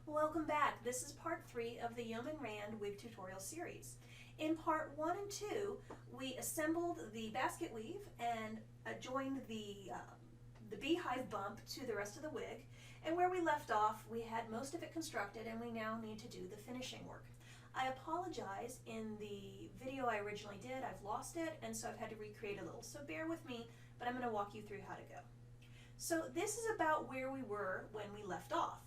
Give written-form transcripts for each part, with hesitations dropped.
Welcome back. This is part 3 of the Yeoman Rand wig tutorial series. In part 1 and 2, we assembled the basket weave and joined the beehive bump to the rest of the wig. And where we left off, we had most of it constructed and we now need to do the finishing work. I apologize, in the video I originally did, I've lost it, and so I've had to recreate a little. So bear with me, but I'm going to walk you through how to go. So this is about where we were when we left off.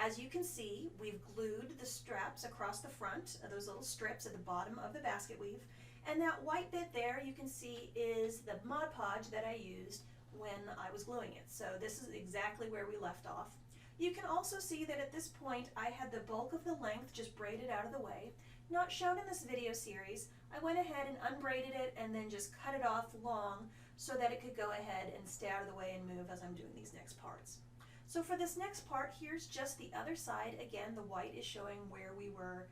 As you can see, we've glued the straps across the front, those little strips at the bottom of the basket weave, and that white bit there you can see is the Mod Podge that I used when I was gluing it. So this is exactly where we left off. You can also see that at this point I had the bulk of the length just braided out of the way. Not shown in this video series, I went ahead and unbraided it and then just cut it off long so that it could go ahead and stay out of the way and move as I'm doing these next parts. So for this next part, here's just the other side. Again, the white is showing where we were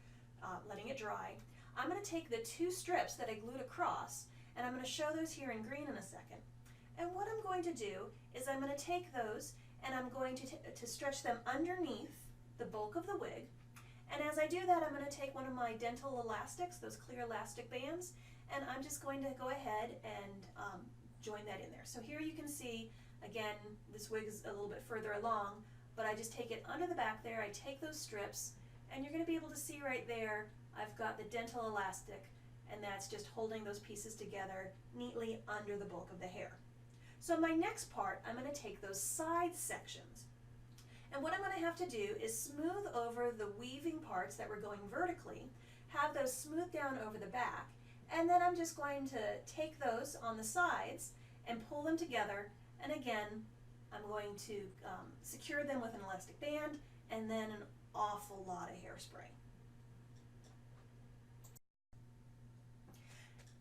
letting it dry. I'm going to take the two strips that I glued across, and I'm going to show those here in green in a second. And what I'm going to do is I'm going to take those and I'm going to stretch them underneath the bulk of the wig. And as I do that, I'm going to take one of my dental elastics, those clear elastic bands, and I'm just going to go ahead and join that in there. So here you can see, again, this wig is a little bit further along, but I just take it under the back there, I take those strips, and you're going to be able to see right there, I've got the dental elastic, and that's just holding those pieces together neatly under the bulk of the hair. So my next part, I'm going to take those side sections, and what I'm going to have to do is smooth over the weaving parts that were going vertically, have those smooth down over the back, and then I'm just going to take those on the sides and pull them together. And again, I'm going to secure them with an elastic band and then an awful lot of hairspray.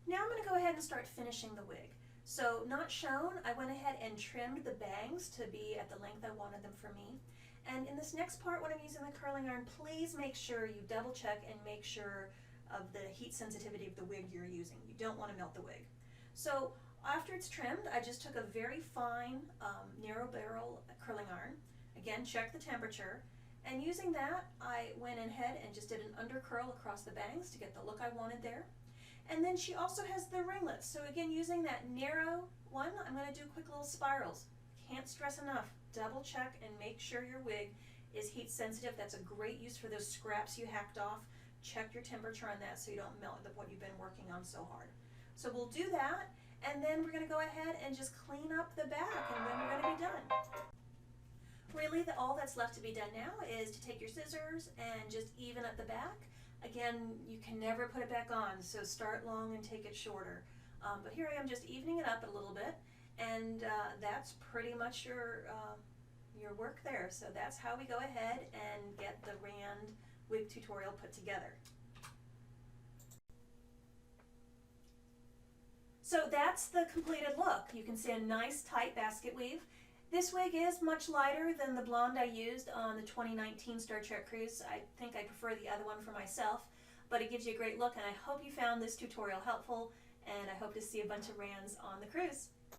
Now I'm going to go ahead and start finishing the wig. So not shown, I went ahead and trimmed the bangs to be at the length I wanted them for me. And in this next part, when I'm using the curling iron, please make sure you double check and make sure of the heat sensitivity of the wig you're using. You don't want to melt the wig. So after it's trimmed, I just took a very fine narrow barrel curling iron. Again, check the temperature. And using that, I went ahead and just did an under curl across the bangs to get the look I wanted there. And then she also has the ringlets. So again, using that narrow one, I'm going to do quick little spirals. Can't stress enough. Double check and make sure your wig is heat sensitive. That's a great use for those scraps you hacked off. Check your temperature on that so you don't melt what you've been working on so hard. So we'll do that. And then we're going to go ahead and just clean up the back, and then we're going to be done. Really, all that's left to be done now is to take your scissors and just even up the back. Again, you can never put it back on, so start long and take it shorter. But here I am just evening it up a little bit, and that's pretty much your work there. So that's how we go ahead and get the Rand wig tutorial put together. So that's the completed look. You can see a nice tight basket weave. This wig is much lighter than the blonde I used on the 2019 Star Trek cruise. I think I prefer the other one for myself, but it gives you a great look, and I hope you found this tutorial helpful, and I hope to see a bunch of Rands on the cruise.